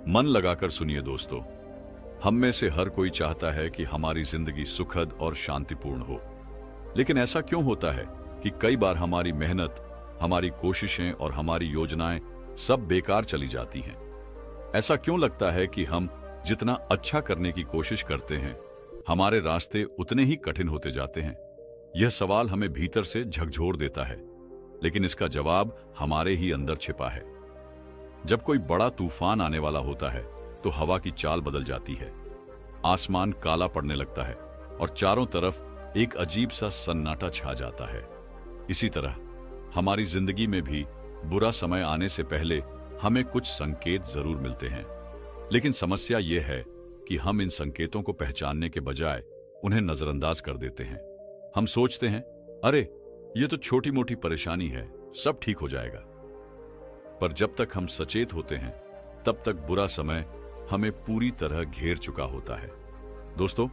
मन लगाकर सुनिए दोस्तों, हम में से हर कोई चाहता है कि हमारी जिंदगी सुखद और शांतिपूर्ण हो। लेकिन ऐसा क्यों होता है कि कई बार हमारी मेहनत, हमारी कोशिशें और हमारी योजनाएं सब बेकार चली जाती हैं? ऐसा क्यों लगता है कि हम जितना अच्छा करने की कोशिश करते हैं, हमारे रास्ते उतने ही कठिन होते जाते हैं? यह सवाल हमें भीतर से झकझोर देता है, लेकिन इसका जवाब हमारे ही अंदर छिपा है। जब कोई बड़ा तूफान आने वाला होता है तो हवा की चाल बदल जाती है, आसमान काला पड़ने लगता है और चारों तरफ एक अजीब सा सन्नाटा छा जाता है। इसी तरह हमारी जिंदगी में भी बुरा समय आने से पहले हमें कुछ संकेत जरूर मिलते हैं। लेकिन समस्या यह है कि हम इन संकेतों को पहचानने के बजाय उन्हें नजरअंदाज कर देते हैं। हम सोचते हैं, अरे ये तो छोटी मोटी परेशानी है, सब ठीक हो जाएगा। पर जब तक हम सचेत होते हैं तब तक बुरा समय हमें पूरी तरह घेर चुका होता है। दोस्तों,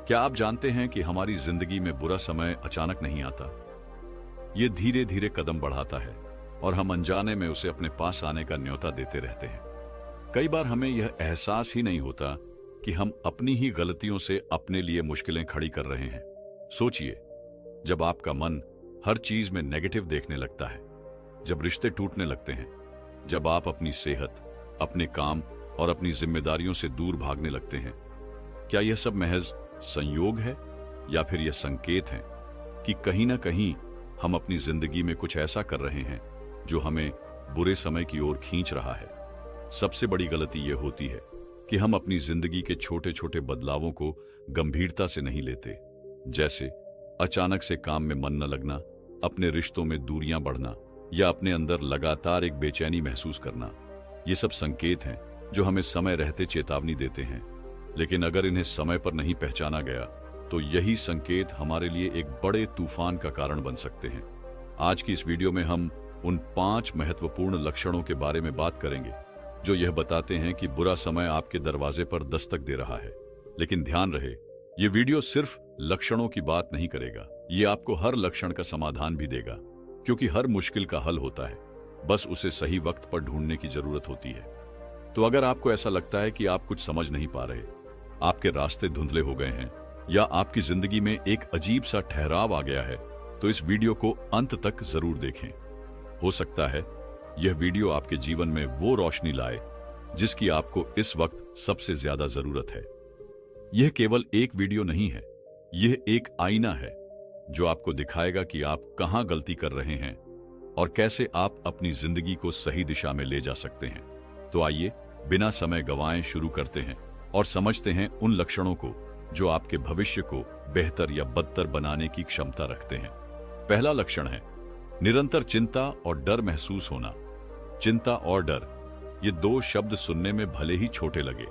क्या आप जानते हैं कि हमारी जिंदगी में बुरा समय अचानक नहीं आता? ये धीरे धीरे कदम बढ़ाता है और हम अनजाने में उसे अपने पास आने का न्योता देते रहते हैं। कई बार हमें यह एहसास ही नहीं होता कि हम अपनी ही गलतियों से अपने लिए मुश्किलें खड़ी कर रहे हैं। सोचिए, जब आपका मन हर चीज में नेगेटिव देखने लगता है, जब रिश्ते टूटने लगते हैं, जब आप अपनी सेहत, अपने काम और अपनी जिम्मेदारियों से दूर भागने लगते हैं, क्या यह सब महज संयोग है या फिर यह संकेत है कि कहीं ना कहीं हम अपनी जिंदगी में कुछ ऐसा कर रहे हैं जो हमें बुरे समय की ओर खींच रहा है? सबसे बड़ी गलती यह होती है कि हम अपनी जिंदगी के छोटे छोटे बदलावों को गंभीरता से नहीं लेते। जैसे अचानक से काम में मन न लगना, अपने रिश्तों में दूरियां बढ़ना या अपने अंदर लगातार एक बेचैनी महसूस करना। ये सब संकेत हैं जो हमें समय रहते चेतावनी देते हैं। लेकिन अगर इन्हें समय पर नहीं पहचाना गया तो यही संकेत हमारे लिए एक बड़े तूफान का कारण बन सकते हैं। आज की इस वीडियो में हम उन 5 महत्वपूर्ण लक्षणों के बारे में बात करेंगे जो यह बताते हैं कि बुरा समय आपके दरवाजे पर दस्तक दे रहा है। लेकिन ध्यान रहे, ये वीडियो सिर्फ लक्षणों की बात नहीं करेगा, ये आपको हर लक्षण का समाधान भी देगा, क्योंकि हर मुश्किल का हल होता है, बस उसे सही वक्त पर ढूंढने की जरूरत होती है। तो अगर आपको ऐसा लगता है कि आप कुछ समझ नहीं पा रहे, आपके रास्ते धुंधले हो गए हैं या आपकी जिंदगी में एक अजीब सा ठहराव आ गया है, तो इस वीडियो को अंत तक जरूर देखें। हो सकता है यह वीडियो आपके जीवन में वो रोशनी लाए जिसकी आपको इस वक्त सबसे ज्यादा जरूरत है। यह केवल एक वीडियो नहीं है, यह एक आईना है जो आपको दिखाएगा कि आप कहां गलती कर रहे हैं और कैसे आप अपनी जिंदगी को सही दिशा में ले जा सकते हैं। तो आइए बिना समय गंवाए शुरू करते हैं और समझते हैं उन लक्षणों को जो आपके भविष्य को बेहतर या बदतर बनाने की क्षमता रखते हैं। पहला लक्षण है निरंतर चिंता और डर महसूस होना। चिंता और डर, ये 2 शब्द सुनने में भले ही छोटे लगे,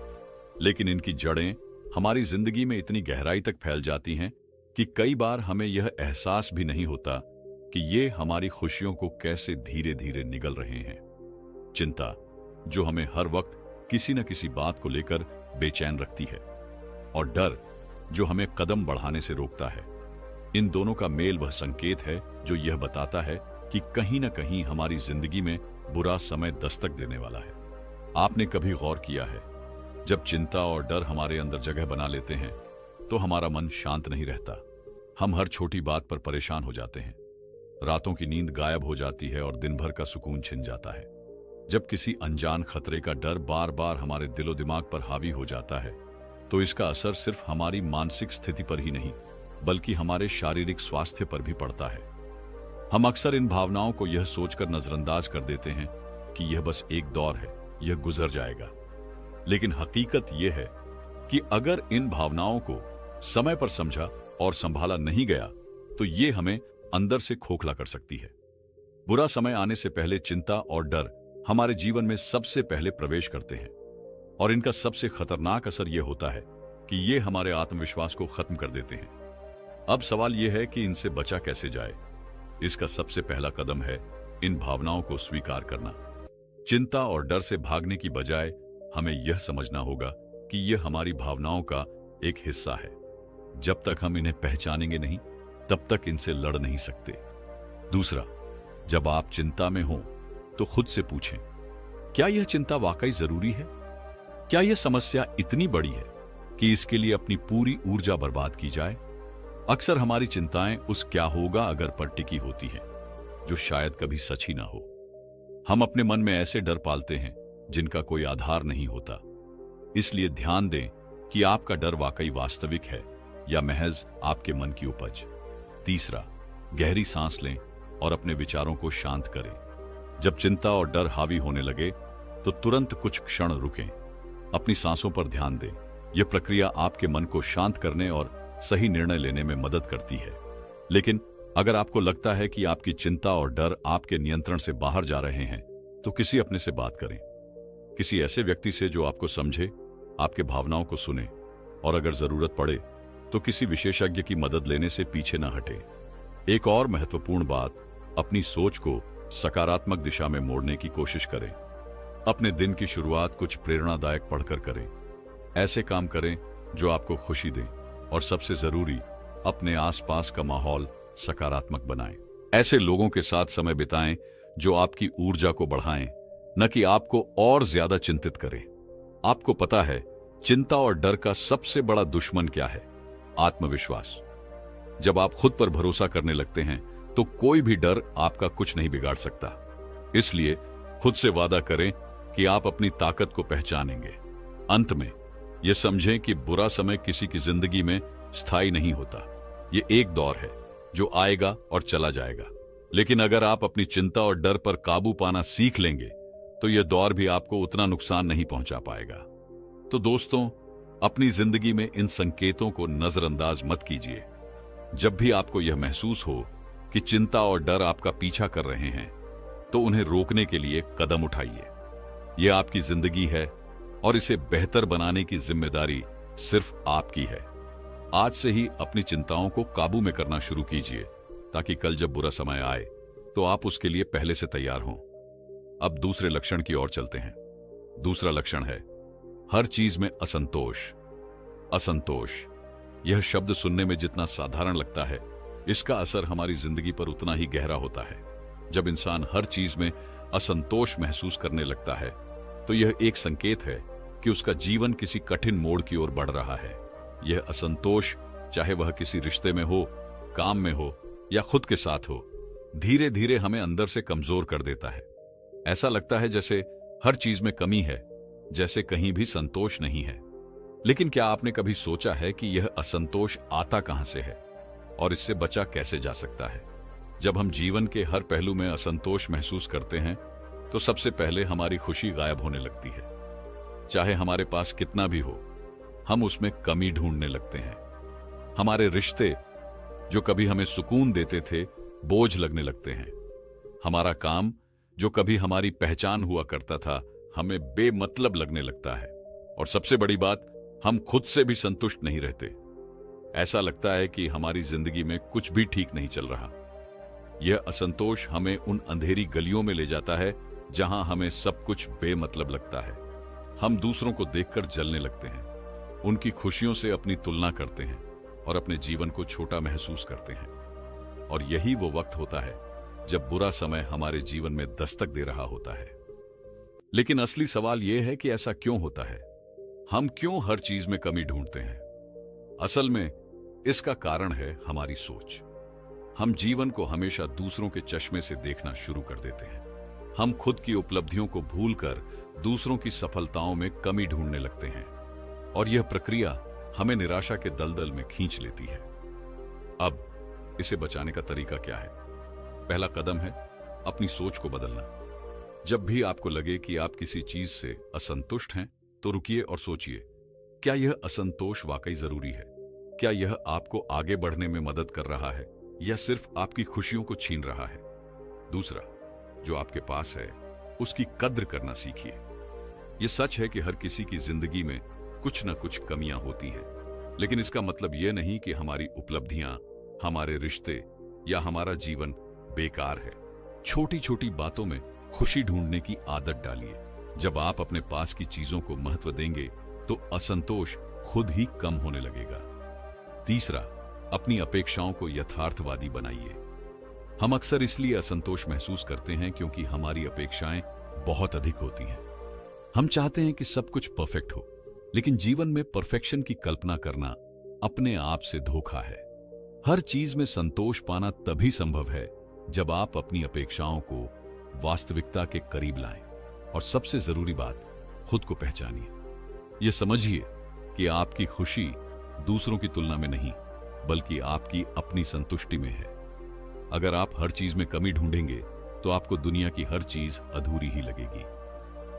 लेकिन इनकी जड़ें हमारी जिंदगी में इतनी गहराई तक फैल जाती हैं कि कई बार हमें यह एहसास भी नहीं होता कि ये हमारी खुशियों को कैसे धीरे धीरे निगल रहे हैं। चिंता जो हमें हर वक्त किसी न किसी बात को लेकर बेचैन रखती है, और डर जो हमें कदम बढ़ाने से रोकता है। इन दोनों का मेल वह संकेत है जो यह बताता है कि कहीं न कहीं हमारी जिंदगी में बुरा समय दस्तक देने वाला है। आपने कभी गौर किया है, जब चिंता और डर हमारे अंदर जगह बना लेते हैं तो हमारा मन शांत नहीं रहता। हम हर छोटी बात पर परेशान हो जाते हैं, रातों की नींद गायब हो जाती है और दिन भर का सुकून छिन जाता है। जब किसी अनजान खतरे का डर बार बार हमारे दिलो दिमाग पर हावी हो जाता है तो इसका असर सिर्फ हमारी मानसिक स्थिति पर ही नहीं बल्कि हमारे शारीरिक स्वास्थ्य पर भी पड़ता है। हम अक्सर इन भावनाओं को यह सोचकर नजरअंदाज कर देते हैं कि यह बस एक दौर है, यह गुजर जाएगा। लेकिन हकीकत यह है कि अगर इन भावनाओं को समय पर समझा और संभाला नहीं गया तो ये हमें अंदर से खोखला कर सकती है। बुरा समय आने से पहले चिंता और डर हमारे जीवन में सबसे पहले प्रवेश करते हैं और इनका सबसे खतरनाक असर यह होता है कि ये हमारे आत्मविश्वास को खत्म कर देते हैं। अब सवाल यह है कि इनसे बचा कैसे जाए। इसका सबसे पहला कदम है इन भावनाओं को स्वीकार करना। चिंता और डर से भागने की बजाय हमें यह समझना होगा कि यह हमारी भावनाओं का एक हिस्सा है। जब तक हम इन्हें पहचानेंगे नहीं तब तक इनसे लड़ नहीं सकते। दूसरा, जब आप चिंता में हो तो खुद से पूछें, क्या यह चिंता वाकई जरूरी है क्या यह समस्या इतनी बड़ी है कि इसके लिए अपनी पूरी ऊर्जा बर्बाद की जाए? अक्सर हमारी चिंताएं उस क्या होगा अगर पर टिकी होती हैं, जो शायद कभी सच ही ना हो। हम अपने मन में ऐसे डर पालते हैं जिनका कोई आधार नहीं होता। इसलिए ध्यान दें कि आपका डर वाकई वास्तविक है या महज आपके मन की उपज। तीसरा, गहरी सांस लें और अपने विचारों को शांत करें। जब चिंता और डर हावी होने लगे तो तुरंत कुछ क्षण रुकें, अपनी सांसों पर ध्यान दें। यह प्रक्रिया आपके मन को शांत करने और सही निर्णय लेने में मदद करती है। लेकिन अगर आपको लगता है कि आपकी चिंता और डर आपके नियंत्रण से बाहर जा रहे हैं, तो किसी अपने से बात करें। किसी ऐसे व्यक्ति से जो आपको समझे, आपके भावनाओं को सुने और अगर जरूरत पड़े तो किसी विशेषज्ञ की मदद लेने से पीछे न हटे। एक और महत्वपूर्ण बात, अपनी सोच को सकारात्मक दिशा में मोड़ने की कोशिश करें। अपने दिन की शुरुआत कुछ प्रेरणादायक पढ़कर करें। ऐसे काम करें जो आपको खुशी दें और सबसे जरूरी, अपने आसपास का माहौल सकारात्मक बनाएं। ऐसे लोगों के साथ समय बिताएं जो आपकी ऊर्जा को बढ़ाएं, न कि आपको और ज्यादा चिंतित करें। आपको पता है, चिंता और डर का सबसे बड़ा दुश्मन क्या है? आत्मविश्वास। जब आप खुद पर भरोसा करने लगते हैं तो कोई भी डर आपका कुछ नहीं बिगाड़ सकता। इसलिए खुद से वादा करें कि आप अपनी ताकत को पहचानेंगे। अंत में यह समझें कि बुरा समय किसी की जिंदगी में स्थायी नहीं होता। यह एक दौर है जो आएगा और चला जाएगा। लेकिन अगर आप अपनी चिंता और डर पर काबू पाना सीख लेंगे तो यह दौर भी आपको उतना नुकसान नहीं पहुंचा पाएगा। तो दोस्तों, अपनी जिंदगी में इन संकेतों को नजरअंदाज मत कीजिए। जब भी आपको यह महसूस हो कि चिंता और डर आपका पीछा कर रहे हैं, तो उन्हें रोकने के लिए कदम उठाइए। यह आपकी जिंदगी है और इसे बेहतर बनाने की जिम्मेदारी सिर्फ आपकी है। आज से ही अपनी चिंताओं को काबू में करना शुरू कीजिए, ताकि कल जब बुरा समय आए तो आप उसके लिए पहले से तैयार हों। अब दूसरे लक्षण की ओर चलते हैं। दूसरा लक्षण है हर चीज में असंतोष। असंतोष, यह शब्द सुनने में जितना साधारण लगता है, इसका असर हमारी जिंदगी पर उतना ही गहरा होता है। जब इंसान हर चीज में असंतोष महसूस करने लगता है, तो यह एक संकेत है कि उसका जीवन किसी कठिन मोड़ की ओर बढ़ रहा है। यह असंतोष, चाहे वह किसी रिश्ते में हो, काम में हो या खुद के साथ हो, धीरे धीरे हमें अंदर से कमजोर कर देता है। ऐसा लगता है जैसे हर चीज में कमी है, जैसे कहीं भी संतोष नहीं है। लेकिन क्या आपने कभी सोचा है कि यह असंतोष आता कहां से है और इससे बचा कैसे जा सकता है? जब हम जीवन के हर पहलू में असंतोष महसूस करते हैं, तो सबसे पहले हमारी खुशी गायब होने लगती है। चाहे हमारे पास कितना भी हो, हम उसमें कमी ढूंढने लगते हैं। हमारे रिश्ते जो कभी हमें सुकून देते थे, बोझ लगने लगते हैं। हमारा काम जो कभी हमारी पहचान हुआ करता था, हमें बेमतलब लगने लगता है। और सबसे बड़ी बात, हम खुद से भी संतुष्ट नहीं रहते। ऐसा लगता है कि हमारी जिंदगी में कुछ भी ठीक नहीं चल रहा। यह असंतोष हमें उन अंधेरी गलियों में ले जाता है जहां हमें सब कुछ बेमतलब लगता है। हम दूसरों को देखकर जलने लगते हैं, उनकी खुशियों से अपनी तुलना करते हैं और अपने जीवन को छोटा महसूस करते हैं। और यही वो वक्त होता है जब बुरा समय हमारे जीवन में दस्तक दे रहा होता है। लेकिन असली सवाल यह है कि ऐसा क्यों होता है? हम क्यों हर चीज में कमी ढूंढते हैं? असल में इसका कारण है हमारी सोच। हम जीवन को हमेशा दूसरों के चश्मे से देखना शुरू कर देते हैं। हम खुद की उपलब्धियों को भूलकर दूसरों की सफलताओं में कमी ढूंढने लगते हैं और यह प्रक्रिया हमें निराशा के दलदल में खींच लेती है। अब इसे बचाने का तरीका क्या है? पहला कदम है अपनी सोच को बदलना। जब भी आपको लगे कि आप किसी चीज से असंतुष्ट हैं, तो रुकिए और सोचिए, क्या यह असंतोष वाकई जरूरी है? क्या यह आपको आगे बढ़ने में मदद कर रहा है या सिर्फ आपकी खुशियों को छीन रहा है? दूसरा, जो आपके पास है उसकी कद्र करना सीखिए। यह सच है कि हर किसी की जिंदगी में कुछ न कुछ कमियां होती हैं, लेकिन इसका मतलब यह नहीं कि हमारी उपलब्धियां, हमारे रिश्ते या हमारा जीवन बेकार है। छोटी छोटी बातों में खुशी ढूंढने की आदत डालिए। जब आप अपने पास की चीजों को महत्व देंगे, तो असंतोष खुद ही कम होने लगेगा। तीसरा, अपनी अपेक्षाओं को यथार्थवादी बनाइए। हम अक्सर इसलिए असंतोष महसूस करते हैं क्योंकि हमारी अपेक्षाएं बहुत अधिक होती हैं। हम चाहते हैं कि सब कुछ परफेक्ट हो, लेकिन जीवन में परफेक्शन की कल्पना करना अपने आप से धोखा है। हर चीज में संतोष पाना तभी संभव है जब आप अपनी अपेक्षाओं को वास्तविकता के करीब लाएं। और सबसे जरूरी बात, खुद को पहचानिए। यह समझिए कि आपकी खुशी दूसरों की तुलना में नहीं, बल्कि आपकी अपनी संतुष्टि में है। अगर आप हर चीज में कमी ढूंढेंगे तो आपको दुनिया की हर चीज अधूरी ही लगेगी।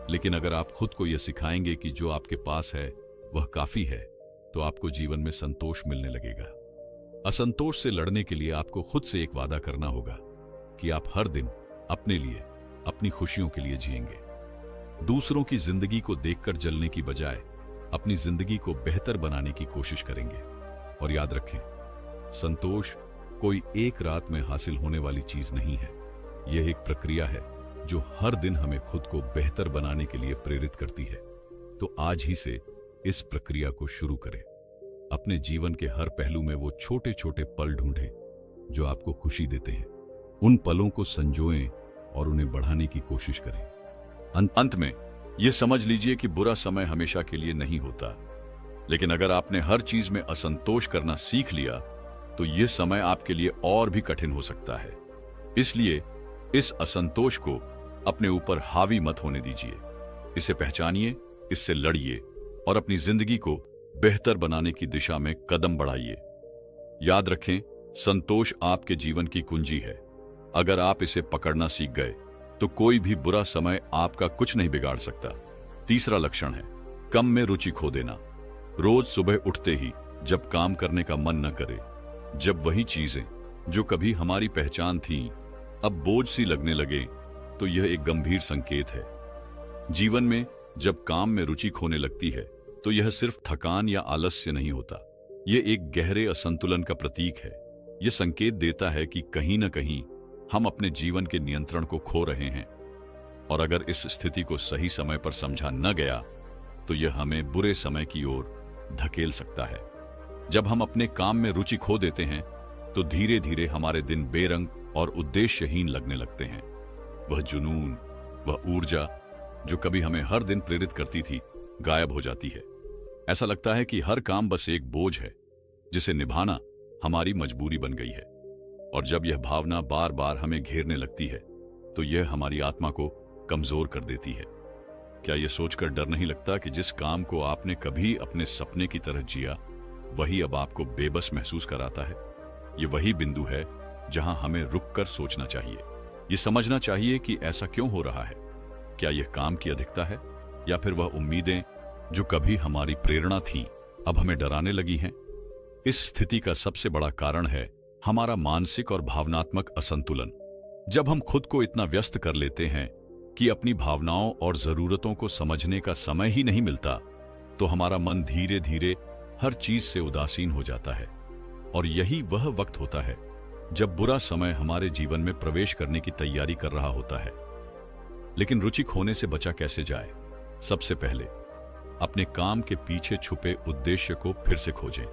लेकिन अगर आप खुद को यह सिखाएंगे कि जो आपके पास है वह काफी है, तो आपको जीवन में संतोष मिलने लगेगा। असंतोष से लड़ने के लिए आपको खुद से एक वादा करना होगा कि आप हर दिन अपने लिए, अपनी खुशियों के लिए जिएंगे। दूसरों की जिंदगी को देखकर जलने की बजाय अपनी जिंदगी को बेहतर बनाने की कोशिश करेंगे। और याद रखें, संतोष कोई एक रात में हासिल होने वाली चीज नहीं है। यह एक प्रक्रिया है जो हर दिन हमें खुद को बेहतर बनाने के लिए प्रेरित करती है। तो आज ही से इस प्रक्रिया को शुरू करें। अपने जीवन के हर पहलू में वो छोटे छोटे पल ढूंढें जो आपको खुशी देते हैं। उन पलों को संजोएं और उन्हें बढ़ाने की कोशिश करें। अंत में यह समझ लीजिए कि बुरा समय हमेशा के लिए नहीं होता, लेकिन अगर आपने हर चीज में असंतोष करना सीख लिया तो यह समय आपके लिए और भी कठिन हो सकता है। इसलिए इस असंतोष को अपने ऊपर हावी मत होने दीजिए। इसे पहचानिए, इससे लड़िए और अपनी जिंदगी को बेहतर बनाने की दिशा में कदम बढ़ाइए। याद रखें, संतोष आपके जीवन की कुंजी है। अगर आप इसे पकड़ना सीख गए तो कोई भी बुरा समय आपका कुछ नहीं बिगाड़ सकता। तीसरा लक्षण है काम में रुचि खो देना। रोज सुबह उठते ही जब काम करने का मन न करे, जब वही चीजें जो कभी हमारी पहचान थीं अब बोझ सी लगने लगे, तो यह एक गंभीर संकेत है। जीवन में जब काम में रुचि खोने लगती है तो यह सिर्फ थकान या आलस्य नहीं होता, यह एक गहरे असंतुलन का प्रतीक है। यह संकेत देता है कि कहीं न कहीं हम अपने जीवन के नियंत्रण को खो रहे हैं। और अगर इस स्थिति को सही समय पर समझा न गया तो यह हमें बुरे समय की ओर धकेल सकता है। जब हम अपने काम में रुचि खो देते हैं तो धीरे धीरे हमारे दिन बेरंग और उद्देश्यहीन लगने लगते हैं। वह जुनून, वह ऊर्जा जो कभी हमें हर दिन प्रेरित करती थी, गायब हो जाती है। ऐसा लगता है कि हर काम बस एक बोझ है जिसे निभाना हमारी मजबूरी बन गई है। और जब यह भावना बार बार हमें घेरने लगती है तो यह हमारी आत्मा को कमजोर कर देती है। क्या यह सोचकर डर नहीं लगता कि जिस काम को आपने कभी अपने सपने की तरह जिया, वही अब आपको बेबस महसूस कराता है? यह वही बिंदु है जहां हमें रुककर सोचना चाहिए। यह समझना चाहिए कि ऐसा क्यों हो रहा है। क्या यह काम की अधिकता है, या फिर वह उम्मीदें जो कभी हमारी प्रेरणा थीं, अब हमें डराने लगी हैं? इस स्थिति का सबसे बड़ा कारण है हमारा मानसिक और भावनात्मक असंतुलन। जब हम खुद को इतना व्यस्त कर लेते हैं कि अपनी भावनाओं और जरूरतों को समझने का समय ही नहीं मिलता, तो हमारा मन धीरे धीरे हर चीज से उदासीन हो जाता है। और यही वह वक्त होता है जब बुरा समय हमारे जीवन में प्रवेश करने की तैयारी कर रहा होता है। लेकिन रुचि खोने से बचा कैसे जाए? सबसे पहले अपने काम के पीछे छुपे उद्देश्य को फिर से खोजें।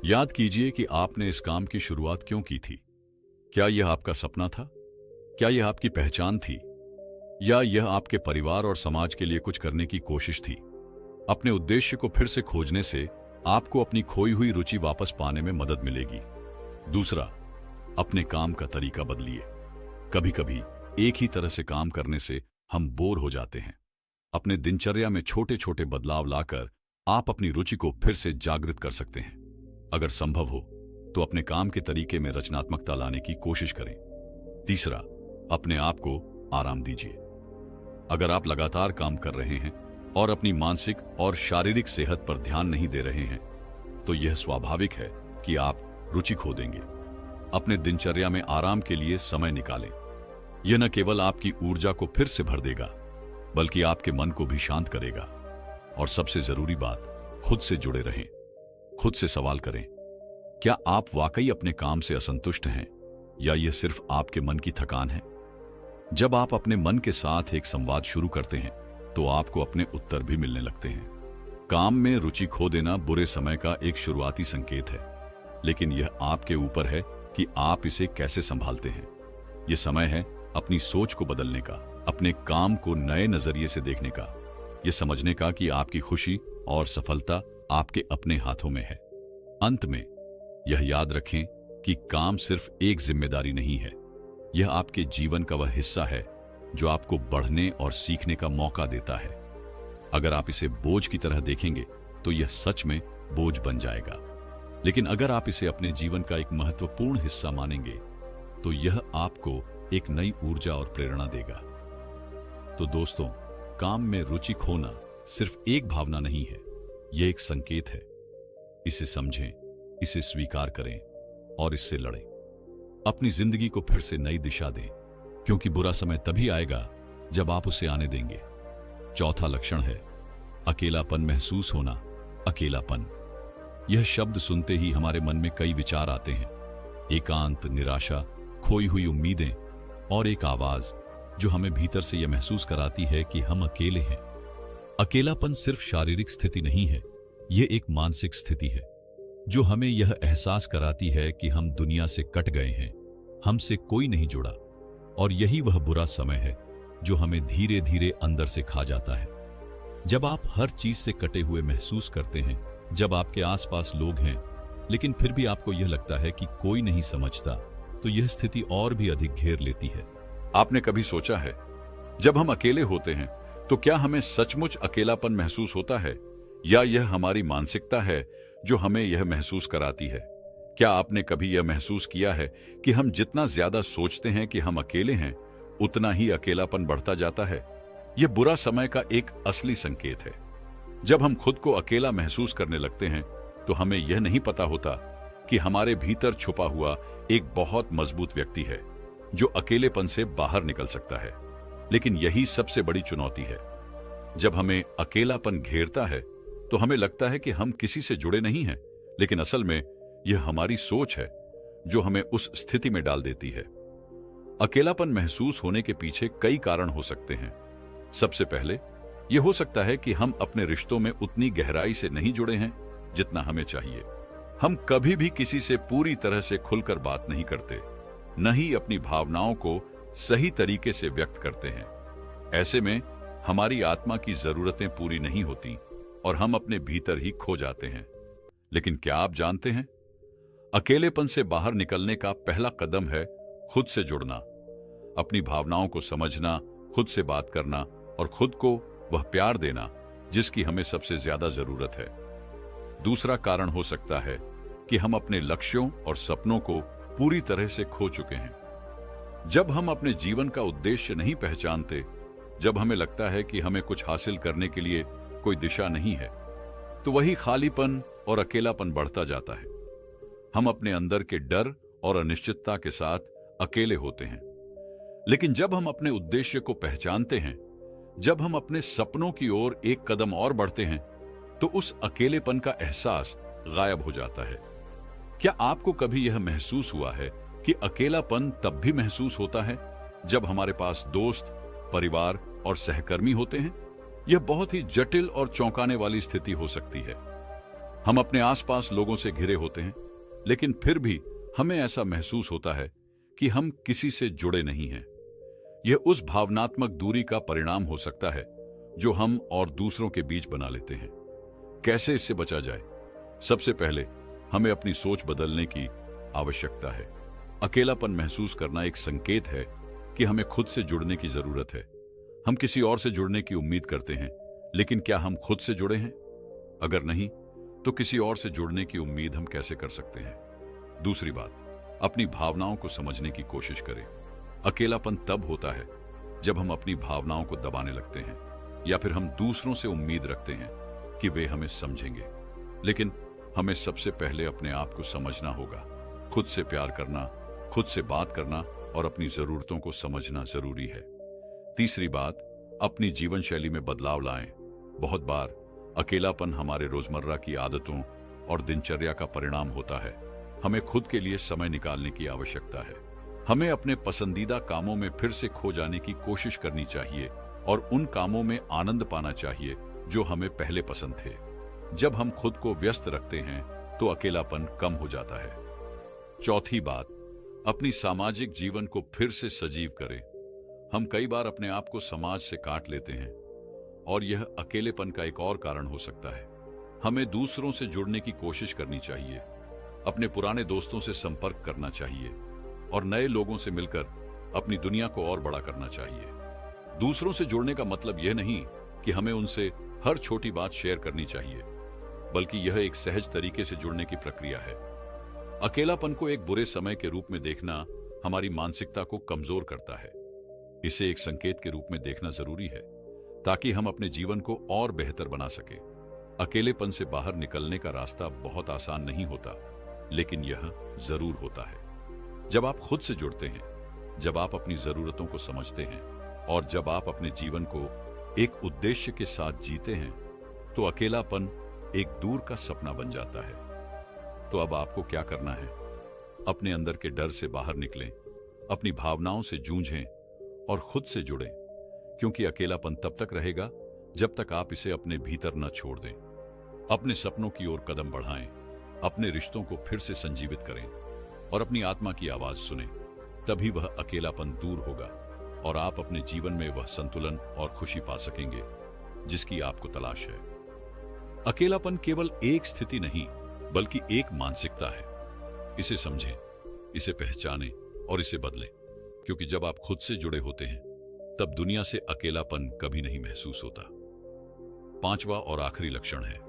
याद कीजिए कि आपने इस काम की शुरुआत क्यों की थी। क्या यह आपका सपना था? क्या यह आपकी पहचान थी? या यह आपके परिवार और समाज के लिए कुछ करने की कोशिश थी? अपने उद्देश्य को फिर से खोजने से आपको अपनी खोई हुई रुचि वापस पाने में मदद मिलेगी। दूसरा, अपने काम का तरीका बदलिए। कभी कभी एक ही तरह से काम करने से हम बोर हो जाते हैं। अपने दिनचर्या में छोटे छोटे बदलाव लाकर आप अपनी रुचि को फिर से जागृत कर सकते हैं। अगर संभव हो तो अपने काम के तरीके में रचनात्मकता लाने की कोशिश करें। तीसरा, अपने आप को आराम दीजिए। अगर आप लगातार काम कर रहे हैं और अपनी मानसिक और शारीरिक सेहत पर ध्यान नहीं दे रहे हैं, तो यह स्वाभाविक है कि आप रुचि खो देंगे। अपने दिनचर्या में आराम के लिए समय निकालें। यह न केवल आपकी ऊर्जा को फिर से भर देगा, बल्कि आपके मन को भी शांत करेगा। और सबसे जरूरी बात, खुद से जुड़े रहें। खुद से सवाल करें, क्या आप वाकई अपने काम से असंतुष्ट हैं, या यह सिर्फ आपके मन की थकान है? जब आप अपने मन के साथ एक संवाद शुरू करते हैं तो आपको अपने उत्तर भी मिलने लगते हैं। काम में रुचि खो देना बुरे समय का एक शुरुआती संकेत है, लेकिन यह आपके ऊपर है कि आप इसे कैसे संभालते हैं। यह समय है अपनी सोच को बदलने का, अपने काम को नए नजरिए से देखने का। ये समझने का कि आपकी खुशी और सफलता आपके अपने हाथों में है। अंत में यह याद रखें कि काम सिर्फ एक जिम्मेदारी नहीं है, यह आपके जीवन का वह हिस्सा है जो आपको बढ़ने और सीखने का मौका देता है। अगर आप इसे बोझ की तरह देखेंगे तो यह सच में बोझ बन जाएगा, लेकिन अगर आप इसे अपने जीवन का एक महत्वपूर्ण हिस्सा मानेंगे तो यह आपको एक नई ऊर्जा और प्रेरणा देगा। तो दोस्तों, काम में रुचि खोना सिर्फ एक भावना नहीं है, यह एक संकेत है। इसे समझें, इसे स्वीकार करें और इससे लड़ें। अपनी जिंदगी को फिर से नई दिशा दें, क्योंकि बुरा समय तभी आएगा जब आप उसे आने देंगे। चौथा लक्षण है अकेलापन महसूस होना। अकेलापन, यह शब्द सुनते ही हमारे मन में कई विचार आते हैं। एकांत, निराशा, खोई हुई उम्मीदें और एक आवाज जो हमें भीतर से यह महसूस कराती है कि हम अकेले हैं। अकेलापन सिर्फ शारीरिक स्थिति नहीं है, यह एक मानसिक स्थिति है जो हमें यह एहसास कराती है कि हम दुनिया से कट गए हैं, हमसे कोई नहीं जुड़ा। और यही वह बुरा समय है जो हमें धीरे धीरे अंदर से खा जाता है। जब आप हर चीज से कटे हुए महसूस करते हैं, जब आपके आसपास लोग हैं लेकिन फिर भी आपको यह लगता है कि कोई नहीं समझता, तो यह स्थिति और भी अधिक घेर लेती है। आपने कभी सोचा है, जब हम अकेले होते हैं तो क्या हमें सचमुच अकेलापन महसूस होता है, या यह हमारी मानसिकता है जो हमें यह महसूस कराती है? क्या आपने कभी यह महसूस किया है कि हम जितना ज्यादा सोचते हैं कि हम अकेले हैं, उतना ही अकेलापन बढ़ता जाता है? यह बुरा समय का एक असली संकेत है। जब हम खुद को अकेला महसूस करने लगते हैं तो हमें यह नहीं पता होता कि हमारे भीतर छुपा हुआ एक बहुत मजबूत व्यक्ति है जो अकेलेपन से बाहर निकल सकता है। लेकिन यही सबसे बड़ी चुनौती है। जब हमें अकेलापन घेरता है तो हमें लगता है कि हम किसी से जुड़े नहीं हैं, लेकिन असल में यह हमारी सोच है जो हमें उस स्थिति में डाल देती है। अकेलापन महसूस होने के पीछे कई कारण हो सकते हैं। सबसे पहले यह हो सकता है कि हम अपने रिश्तों में उतनी गहराई से नहीं जुड़े हैं जितना हमें चाहिए। हम कभी भी किसी से पूरी तरह से खुलकर बात नहीं करते, न ही अपनी भावनाओं को सही तरीके से व्यक्त करते हैं। ऐसे में हमारी आत्मा की जरूरतें पूरी नहीं होती और हम अपने भीतर ही खो जाते हैं। लेकिन क्या आप जानते हैं, अकेलेपन से बाहर निकलने का पहला कदम है खुद से जुड़ना, अपनी भावनाओं को समझना, खुद से बात करना और खुद को वह प्यार देना जिसकी हमें सबसे ज्यादा जरूरत है। दूसरा कारण हो सकता है कि हम अपने लक्ष्यों और सपनों को पूरी तरह से खो चुके हैं। जब हम अपने जीवन का उद्देश्य नहीं पहचानते, जब हमें लगता है कि हमें कुछ हासिल करने के लिए कोई दिशा नहीं है, तो वही खालीपन और अकेलापन बढ़ता जाता है। हम अपने अंदर के डर और अनिश्चितता के साथ अकेले होते हैं। लेकिन जब हम अपने उद्देश्य को पहचानते हैं, जब हम अपने सपनों की ओर एक कदम और बढ़ते हैं, तो उस अकेलेपन का एहसास गायब हो जाता है। क्या आपको कभी यह महसूस हुआ है कि अकेलापन तब भी महसूस होता है जब हमारे पास दोस्त, परिवार और सहकर्मी होते हैं? यह बहुत ही जटिल और चौंकाने वाली स्थिति हो सकती है। हम अपने आसपास लोगों से घिरे होते हैं, लेकिन फिर भी हमें ऐसा महसूस होता है कि हम किसी से जुड़े नहीं हैं। यह उस भावनात्मक दूरी का परिणाम हो सकता है जो हम और दूसरों के बीच बना लेते हैं। कैसे इससे बचा जाए? सबसे पहले हमें अपनी सोच बदलने की आवश्यकता है। अकेलापन महसूस करना एक संकेत है कि हमें खुद से जुड़ने की जरूरत है। हम किसी और से जुड़ने की उम्मीद करते हैं, लेकिन क्या हम खुद से जुड़े हैं? अगर नहीं, तो किसी और से जुड़ने की उम्मीद हम कैसे कर सकते हैं? दूसरी बात, अपनी भावनाओं को समझने की कोशिश करें। अकेलापन तब होता है जब हम अपनी भावनाओं को दबाने लगते हैं या फिर हम दूसरों से उम्मीद रखते हैं कि वे हमें समझेंगे। लेकिन हमें सबसे पहले अपने आप को समझना होगा। खुद से प्यार करना, खुद से बात करना और अपनी जरूरतों को समझना जरूरी है। तीसरी बात, अपनी जीवन शैली में बदलाव लाएं। बहुत बार अकेलापन हमारे रोजमर्रा की आदतों और दिनचर्या का परिणाम होता है। हमें खुद के लिए समय निकालने की आवश्यकता है। हमें अपने पसंदीदा कामों में फिर से खो जाने की कोशिश करनी चाहिए और उन कामों में आनंद पाना चाहिए जो हमें पहले पसंद थे। जब हम खुद को व्यस्त रखते हैं तो अकेलापन कम हो जाता है। चौथी बात, अपनी सामाजिक जीवन को फिर से सजीव करें। हम कई बार अपने आप को समाज से काट लेते हैं। और यह अकेलेपन का एक और कारण हो सकता है। हमें दूसरों से जुड़ने की कोशिश करनी चाहिए, अपने पुराने दोस्तों से संपर्क करना चाहिए और नए लोगों से मिलकर अपनी दुनिया को और बड़ा करना चाहिए। दूसरों से जुड़ने का मतलब यह नहीं कि हमें उनसे हर छोटी बात शेयर करनी चाहिए, बल्कि यह एक सहज तरीके से जुड़ने की प्रक्रिया है। अकेलापन को एक बुरे समय के रूप में देखना हमारी मानसिकता को कमजोर करता है। इसे एक संकेत के रूप में देखना जरूरी है ताकि हम अपने जीवन को और बेहतर बना सके। अकेलेपन से बाहर निकलने का रास्ता बहुत आसान नहीं होता, लेकिन यह जरूर होता है। जब आप खुद से जुड़ते हैं, जब आप अपनी जरूरतों को समझते हैं और जब आप अपने जीवन को एक उद्देश्य के साथ जीते हैं, तो अकेलापन एक दूर का सपना बन जाता है। तो अब आपको क्या करना है? अपने अंदर के डर से बाहर निकलें, अपनी भावनाओं से जूझें और खुद से जुड़ें, क्योंकि अकेलापन तब तक रहेगा जब तक आप इसे अपने भीतर न छोड़ दें। अपने सपनों की ओर कदम बढ़ाएं, अपने रिश्तों को फिर से संजीवित करें और अपनी आत्मा की आवाज सुनें। तभी वह अकेलापन दूर होगा और आप अपने जीवन में वह संतुलन और खुशी पा सकेंगे जिसकी आपको तलाश है। अकेलापन केवल एक स्थिति नहीं, बल्कि एक मानसिकता है। इसे समझें, इसे पहचानें और इसे बदलें, क्योंकि जब आप खुद से जुड़े होते हैं तब दुनिया से अकेलापन कभी नहीं महसूस होता। पांचवा और आखिरी लक्षण है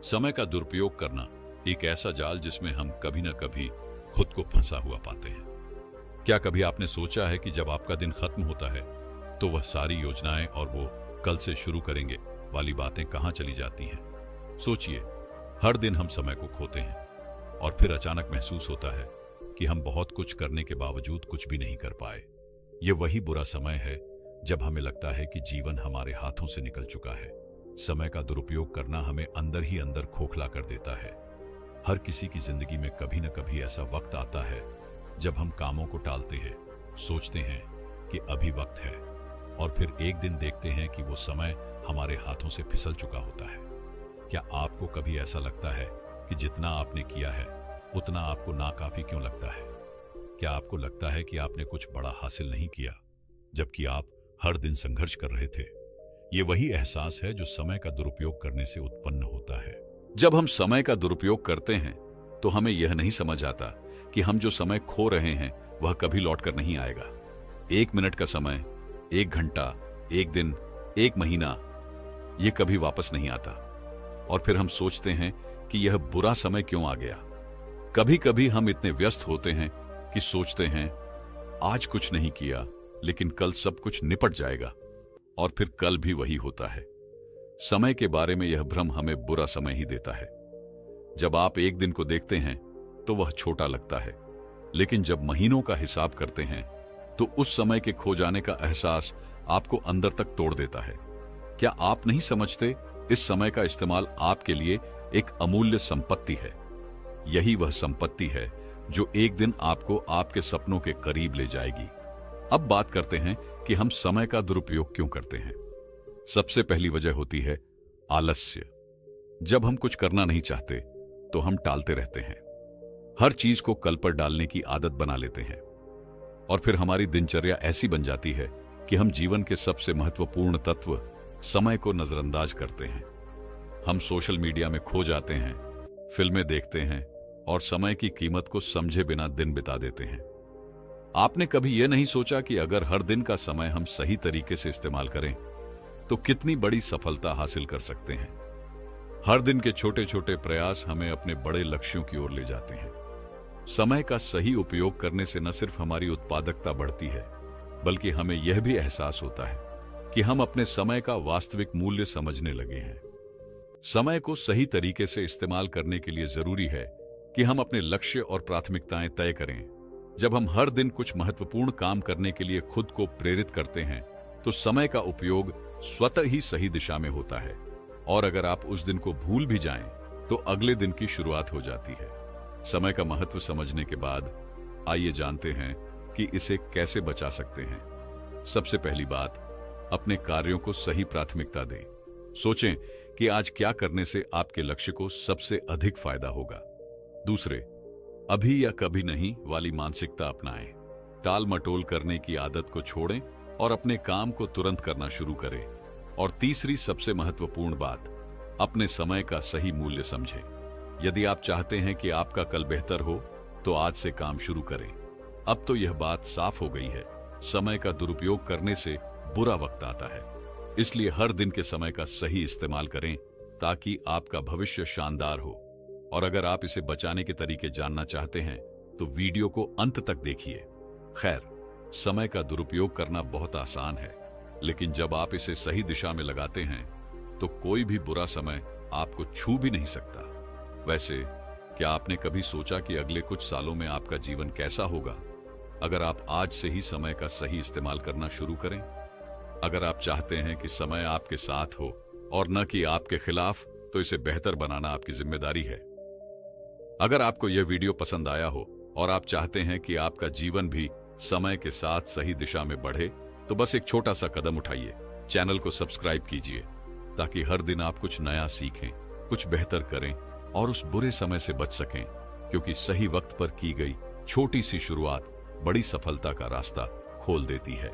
समय का दुरुपयोग करना, एक ऐसा जाल जिसमें हम कभी न कभी खुद को फंसा हुआ पाते हैं। क्या कभी आपने सोचा है कि जब आपका दिन खत्म होता है तो वह सारी योजनाएं और वो कल से शुरू करेंगे वाली बातें कहां चली जाती हैं? सोचिए, हर दिन हम समय को खोते हैं और फिर अचानक महसूस होता है कि हम बहुत कुछ करने के बावजूद कुछ भी नहीं कर पाए। यह वही बुरा समय है जब हमें लगता है कि जीवन हमारे हाथों से निकल चुका है। समय का दुरुपयोग करना हमें अंदर ही अंदर खोखला कर देता है। हर किसी की जिंदगी में कभी न कभी ऐसा वक्त आता है जब हम कामों को टालते हैं, सोचते हैं कि अभी वक्त है, और फिर एक दिन देखते हैं कि वो समय हमारे हाथों से फिसल चुका होता है। क्या आपको कभी ऐसा लगता है कि जितना आपने किया है उतना आपको नाकाफी क्यों लगता है? क्या आपको लगता है कि आपने कुछ बड़ा हासिल नहीं किया, जबकि आप हर दिन संघर्ष कर रहे थे? ये वही एहसास है जो समय का दुरुपयोग करने से उत्पन्न होता है। जब हम समय का दुरुपयोग करते हैं तो हमें यह नहीं समझ आता कि हम जो समय खो रहे हैं वह कभी लौटकर नहीं आएगा। 1 मिनट का समय, 1 घंटा, 1 दिन, 1 महीना, यह कभी वापस नहीं आता। और फिर हम सोचते हैं कि यह बुरा समय क्यों आ गया। कभी कभी हम इतने व्यस्त होते हैं कि सोचते हैं आज कुछ नहीं किया, लेकिन कल सब कुछ निपट जाएगा, और फिर कल भी वही होता है। समय के बारे में यह भ्रम हमें बुरा समय ही देता है। जब आप एक दिन को देखते हैं तो वह छोटा लगता है, लेकिन जब महीनों का हिसाब करते हैं तो उस समय के खो जाने का एहसास आपको अंदर तक तोड़ देता है। क्या आप नहीं समझते, इस समय का इस्तेमाल आपके लिए एक अमूल्य संपत्ति है। यही वह संपत्ति है जो एक दिन आपको आपके सपनों के करीब ले जाएगी। अब बात करते हैं कि हम समय का दुरुपयोग क्यों करते हैं। सबसे पहली वजह होती है आलस्य। जब हम कुछ करना नहीं चाहते तो हम टालते रहते हैं, हर चीज को कल पर डालने की आदत बना लेते हैं, और फिर हमारी दिनचर्या ऐसी बन जाती है कि हम जीवन के सबसे महत्वपूर्ण तत्व समय को नजरअंदाज करते हैं। हम सोशल मीडिया में खो जाते हैं, फिल्में देखते हैं और समय की कीमत को समझे बिना दिन बिता देते हैं। आपने कभी यह नहीं सोचा कि अगर हर दिन का समय हम सही तरीके से इस्तेमाल करें तो कितनी बड़ी सफलता हासिल कर सकते हैं। हर दिन के छोटे छोटे प्रयास हमें अपने बड़े लक्ष्यों की ओर ले जाते हैं। समय का सही उपयोग करने से न सिर्फ हमारी उत्पादकता बढ़ती है, बल्कि हमें यह भी एहसास होता है कि हम अपने समय का वास्तविक मूल्य समझने लगे हैं। समय को सही तरीके से इस्तेमाल करने के लिए जरूरी है कि हम अपने लक्ष्य और प्राथमिकताएं तय करें। जब हम हर दिन कुछ महत्वपूर्ण काम करने के लिए खुद को प्रेरित करते हैं तो समय का उपयोग स्वतः ही सही दिशा में होता है, और अगर आप उस दिन को भूल भी जाएं तो अगले दिन की शुरुआत हो जाती है। समय का महत्व समझने के बाद आइए जानते हैं कि इसे कैसे बचा सकते हैं। सबसे पहली बात, अपने कार्यों को सही प्राथमिकता दें। सोचें कि आज क्या करने से आपके लक्ष्य को सबसे अधिक फायदा होगा। दूसरे, अभी या कभी नहीं वाली मानसिकता अपनाएं। टाल मटोल करने की आदत को छोड़ें और अपने काम को तुरंत करना शुरू करें। और तीसरी सबसे महत्वपूर्ण बात, अपने समय का सही मूल्य समझें। यदि आप चाहते हैं कि आपका कल बेहतर हो, तो आज से काम शुरू करें। अब तो यह बात साफ हो गई है, समय का दुरुपयोग करने से बुरा वक्त आता है। इसलिए हर दिन के समय का सही इस्तेमाल करें ताकि आपका भविष्य शानदार हो। और अगर आप इसे बचाने के तरीके जानना चाहते हैं तो वीडियो को अंत तक देखिए। खैर, समय का दुरुपयोग करना बहुत आसान है, लेकिन जब आप इसे सही दिशा में लगाते हैं तो कोई भी बुरा समय आपको छू भी नहीं सकता। वैसे क्या आपने कभी सोचा कि अगले कुछ सालों में आपका जीवन कैसा होगा अगर आप आज से ही समय का सही इस्तेमाल करना शुरू करें? अगर आप चाहते हैं कि समय आपके साथ हो और न कि आपके खिलाफ, तो इसे बेहतर बनाना आपकी जिम्मेदारी है। अगर आपको यह वीडियो पसंद आया हो और आप चाहते हैं कि आपका जीवन भी समय के साथ सही दिशा में बढ़े, तो बस एक छोटा सा कदम उठाइए। चैनल को सब्सक्राइब कीजिए ताकि हर दिन आप कुछ नया सीखें, कुछ बेहतर करें और उस बुरे समय से बच सकें, क्योंकि सही वक्त पर की गई छोटी सी शुरुआत बड़ी सफलता का रास्ता खोल देती है।